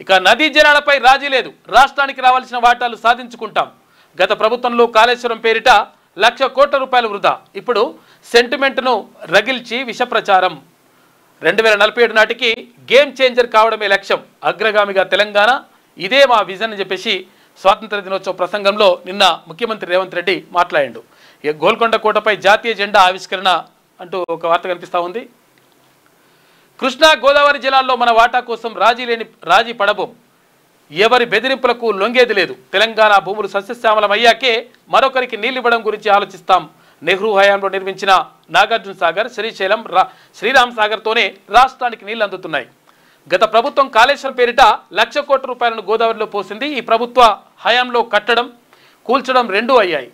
ఇక నదీ జలాలపై రాజీ లేదు, రాష్ట్రానికి రావాల్సిన వాటాలు సాధించుకుంటాం. గత ప్రభుత్వంలో కాళేశ్వరం పేరిట 1,00,000 కోట్ల రూపాయలు వృధా. ఇప్పుడు సెంటిమెంట్ను రగిల్చి విష ప్రచారం. 2047 నాటికి గేమ్ చేంజర్ కావడమే లక్ష్యం. అగ్రగామిగా తెలంగాణ, ఇదే మా విజన్ అని చెప్పేసి స్వాతంత్ర దినోత్సవ ప్రసంగంలో నిన్న ముఖ్యమంత్రి రేవంత్ రెడ్డి మాట్లాడాడు. గోల్కొండ కోటపై జాతీయ జెండా ఆవిష్కరణ అంటూ ఒక వార్త కనిపిస్తూ ఉంది. కృష్ణా గోదావరి జిల్లాల్లో మన వాటా కోసం రాజీ పడబోం, ఎవరి బెదిరింపులకు లొంగేది లేదు. తెలంగాణ భూములు సస్యశ్యామలమయ్యాకే మరొకరికి నీళ్ళు ఇవ్వడం గురించి ఆలోచిస్తాం. నెహ్రూ హయాంలో నిర్మించిన నాగార్జున సాగర్, శ్రీశైలం, శ్రీరామ్ సాగర్తోనే రాష్ట్రానికి నీళ్లు అందుతున్నాయి. గత ప్రభుత్వం కాళేశ్వరం పేరిట 1,00,000 కోట్ల రూపాయలను గోదావరిలో పోసింది. ఈ ప్రభుత్వ హయాంలో కట్టడం, కూల్చడం రెండూ అయ్యాయి.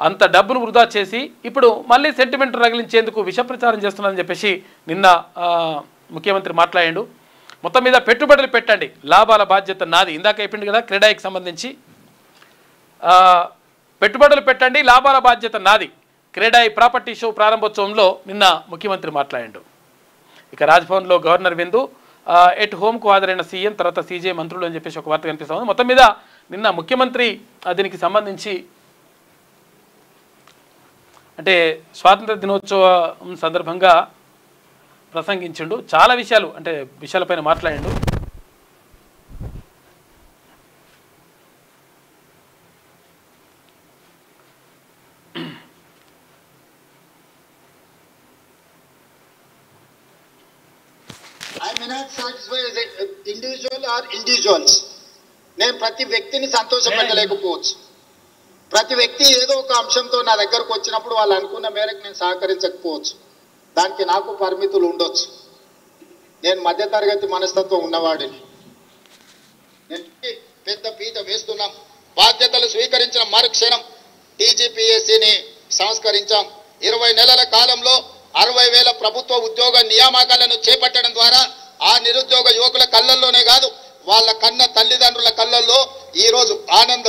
అంత డబ్బును వృధా చేసి ఇప్పుడు మళ్ళీ సెంటిమెంట్ రగిలించేందుకు విష ప్రచారం చేస్తున్నారని చెప్పేసి నిన్న ముఖ్యమంత్రి మాట్లాడాడు. మొత్తం మీద పెట్టుబడులు పెట్టండి, లాభాల బాధ్యత నాది. ఇందాక చెప్పింది కదా క్రీడాకి సంబంధించి, పెట్టుబడులు పెట్టండి, లాభాల బాధ్యత నాది. క్రీడాయి ప్రాపర్టీ షో ప్రారంభోత్సవంలో నిన్న ముఖ్యమంత్రి మాట్లాడాడు. ఇక రాజ్భవన్లో గవర్నర్ విందు, ఎట్ హోమ్కు హాజరైన సీఎం, తర్వాత సీజే మంత్రులు అని చెప్పేసి ఒక వార్త కనిపిస్తూ ఉంది. మొత్తం మీద నిన్న ముఖ్యమంత్రి దీనికి సంబంధించి అంటే స్వాతంత్ర దినోత్సవం సందర్భంగా ప్రసంగించిండు. చాలా విషయాలు అంటే విషయాలపైన మాట్లాడిండు. నేను ప్రతి వ్యక్తిని సంతోషపెట్టలేకపోవచ్చు. ప్రతి వ్యక్తి ఏదో ఒక అంశంతో నా దగ్గరకు వచ్చినప్పుడు వాళ్ళు అనుకున్న మేరకు నేను సహకరించకపోవచ్చు. దానికి నాకు పరిమితులు ఉండొచ్చు. నేను మధ్యతరగతి మనస్తత్వం ఉన్నవాడిని. పెద్ద పీట వేస్తున్నాం. బాధ్యతలు స్వీకరించిన మరుక్షణం టీజీపీఎస్సీని సంస్కరించాం. 20 నెలల కాలంలో 60,000 ప్రభుత్వ ఉద్యోగ నియామకాలను చేపట్టడం ద్వారా ఆ నిరుద్యోగ యువకుల కళ్ళల్లోనే కాదు, వాళ్ళ కన్న తల్లిదండ్రుల కళ్ళల్లో ఈరోజు ఆనంద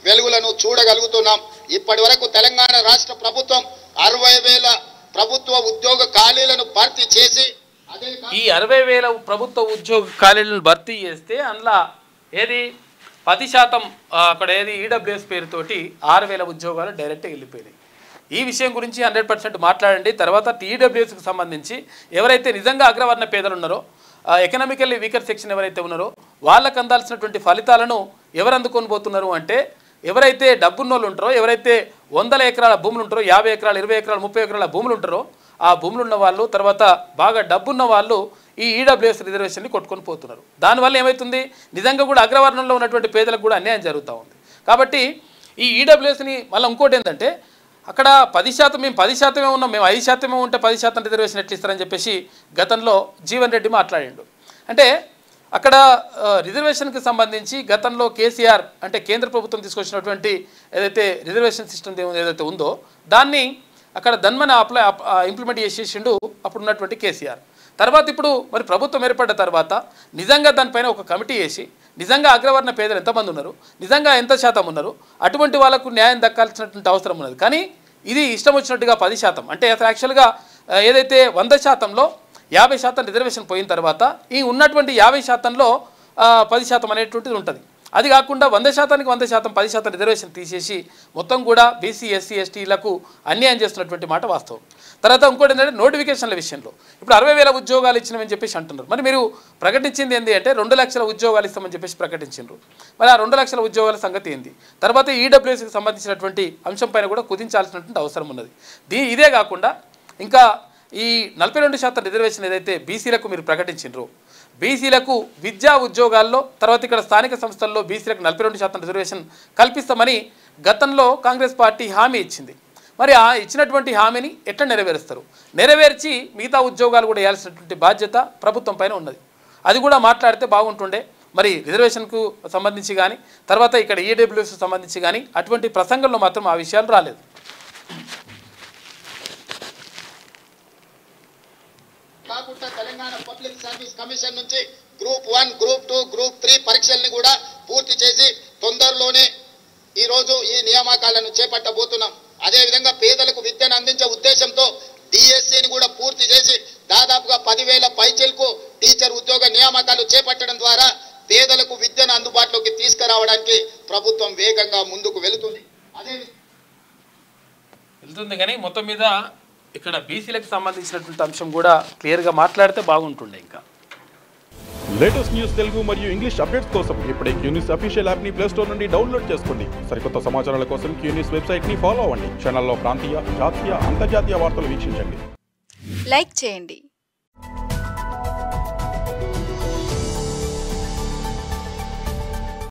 వెలుగులను చూడగలుగుతున్నాం. ఇప్పటి వరకు తెలంగాణ రాష్ట్ర ప్రభుత్వం 60,000 ప్రభుత్వ ఉద్యోగ ఖాళీలను భర్తీ చేసి, ఈ 60,000 ప్రభుత్వ ఉద్యోగ ఖాళీలను భర్తీ చేస్తే అందులో ఏది 10% అక్కడ ఏది ఈడబ్ల్యూఎస్ పేరుతోటి 6,000 ఉద్యోగాలు డైరెక్ట్గా వెళ్ళిపోయినాయి. ఈ విషయం గురించి 100% మాట్లాడండి. తర్వాత ఈడబ్ల్యూఎస్కి సంబంధించి ఎవరైతే నిజంగా అగ్రవర్ణ పేదలు ఉన్నారో, ఎకనామికల్లీ వీకర్ సెక్షన్ ఎవరైతే ఉన్నారో వాళ్ళకు అందాల్సినటువంటి ఫలితాలను ఎవరు అందుకొని పోతున్నారు అంటే, ఎవరైతే డబ్బున్నోళ్ళు ఉంటారో, ఎవరైతే 100 ఎకరాల భూములు ఉంటారో, 50 ఎకరాలు, 20 ఎకరాలు, 30 ఎకరాల భూములు ఉంటారో, ఆ భూములు ఉన్న వాళ్ళు, తర్వాత బాగా డబ్బున్న వాళ్ళు ఈ ఈడబ్ల్యూఎస్ రిజర్వేషన్ని కొట్టుకొని పోతున్నారు. దానివల్ల ఏమవుతుంది, నిజంగా కూడా అగ్రవర్ణంలో ఉన్నటువంటి పేదలకు కూడా అన్యాయం జరుగుతూ ఉంది. కాబట్టి ఈ ఈడబ్ల్యూఎస్ని మళ్ళీ ఇంకోటి ఏంటంటే, అక్కడ 10% మేము 10% ఉన్నాం, మేము 5% ఉంటే 10% రిజర్వేషన్ ఎట్లా ఇస్తారని చెప్పేసి గతంలో జీవన్ రెడ్డి మాట్లాడిండు. అంటే అక్కడ రిజర్వేషన్కి సంబంధించి గతంలో కేసీఆర్ అంటే కేంద్ర ప్రభుత్వం తీసుకొచ్చినటువంటి ఏదైతే రిజర్వేషన్ సిస్టమ్ ఏదైతే ఉందో దాన్ని అక్కడ ధన్మన ఇంప్లిమెంట్ చేసేసిండు అప్పుడున్నటువంటి కేసీఆర్. తర్వాత ఇప్పుడు మరి ప్రభుత్వం ఏర్పడ్డ తర్వాత నిజంగా దానిపైన ఒక కమిటీ వేసి నిజంగా అగ్రవర్ణ పేదలు ఎంతమంది ఉన్నారు, నిజంగా ఎంత శాతం ఉన్నారు, అటువంటి వాళ్ళకు న్యాయం దక్కాల్సినటువంటి అవసరం ఉన్నది. కానీ ఇది ఇష్టం వచ్చినట్టుగా 10% అంటే అసలు యాక్చువల్గా ఏదైతే 100%లో 50% రిజర్వేషన్ పోయిన తర్వాత ఈ ఉన్నటువంటి 50%లో 10% అనేటువంటిది ఉంటుంది. అది కాకుండా 100%కి 100%, 10% రిజర్వేషన్ తీసేసి మొత్తం కూడా బీసీ, ఎస్సీ, ఎస్టీలకు అన్యాయం చేస్తున్నటువంటి మాట వాస్తవం. తర్వాత ఇంకోటి ఏంటంటే నోటిఫికేషన్ల విషయంలో ఇప్పుడు 60,000 ఉద్యోగాలు ఇచ్చినామని చెప్పేసి అంటున్నారు. మరి మీరు ప్రకటించింది ఏంటి అంటే 2 లక్షల ఉద్యోగాలు ఇస్తామని చెప్పేసి ప్రకటించారు. మరి ఆ 2 లక్షల ఉద్యోగాల సంగతి ఏంది? తర్వాత ఈడబ్ల్యూఎస్కి సంబంధించినటువంటి అంశం పైన కూడా కుదించాల్సినటువంటి అవసరం ఉన్నది. ఇదే కాకుండా ఇంకా ఈ 42% రిజర్వేషన్ ఏదైతే బీసీలకు మీరు ప్రకటించారో, బీసీలకు విద్యా ఉద్యోగాల్లో, తర్వాత ఇక్కడ స్థానిక సంస్థల్లో బీసీలకు 42% రిజర్వేషన్ కల్పిస్తామని గతంలో కాంగ్రెస్ పార్టీ హామీ ఇచ్చింది. మరి ఆ ఇచ్చినటువంటి హామీని ఎట్లా నెరవేరుస్తారు? నెరవేర్చి మిగతా ఉద్యోగాలు కూడా వేయాల్సినటువంటి బాధ్యత ప్రభుత్వం పైన ఉన్నది. అది కూడా మాట్లాడితే బాగుంటుండే. మరి రిజర్వేషన్కు సంబంధించి కానీ, తర్వాత ఇక్కడ ఈడబ్ల్యూఎస్కి సంబంధించి కానీ అటువంటి ప్రసంగంలో మాత్రం ఆ విషయాలు రాలేదు. కాకుండా తెలంగాణ పబ్లిక్ సర్వీస్ కమిషన్ నుంచి గ్రూప్ 1, గ్రూప్ 2, గ్రూప్ 3 పరీక్షల్ని కూడా పూర్తి చేసి తొందరలోనే ఈరోజు ఈ నియామకాలను చేపట్టబోతున్నాం. అదేవిధంగా పేదలకు విద్యను అందించే ఉద్దేశంతో డిఎస్సీని కూడా పూర్తి చేసి దాదాపుగా 10,000 పైచిలకు టీచర్ ఉద్యోగ నియామకాలు చేపట్టడం ద్వారా పేదలకు విద్యను అందుబాటులోకి తీసుకురావడానికి ప్రభుత్వం వేగంగా ముందుకు వెళుతుంది. కానీ మొత్తం మీద ఇక్కడ బీసీలకు సంబంధించినటువంటి అంశం కూడా క్లియర్గా మాట్లాడితే బాగుంటుండే. ఇంకా లేటెస్ట్ న్యూస్ తెలుగు మరియు ఇంగ్లీష్ అప్డేట్స్ కోసం ఇప్పుడే క్యూన్యూస్ అఫీషియల్ యాప్ని ప్లే స్టోర్ నుండి డౌన్లోడ్ చేసుకోండి. సరికొత్త సమాచారాల కోసం క్యూన్యూస్ వెబ్సైట్ని ఫాలో అవ్వండి. ఛానల్లో ప్రాంతీయ, జాతీయ, అంతర్జాతీయ వార్తలు వీక్షించండి. లైక్ చేయండి.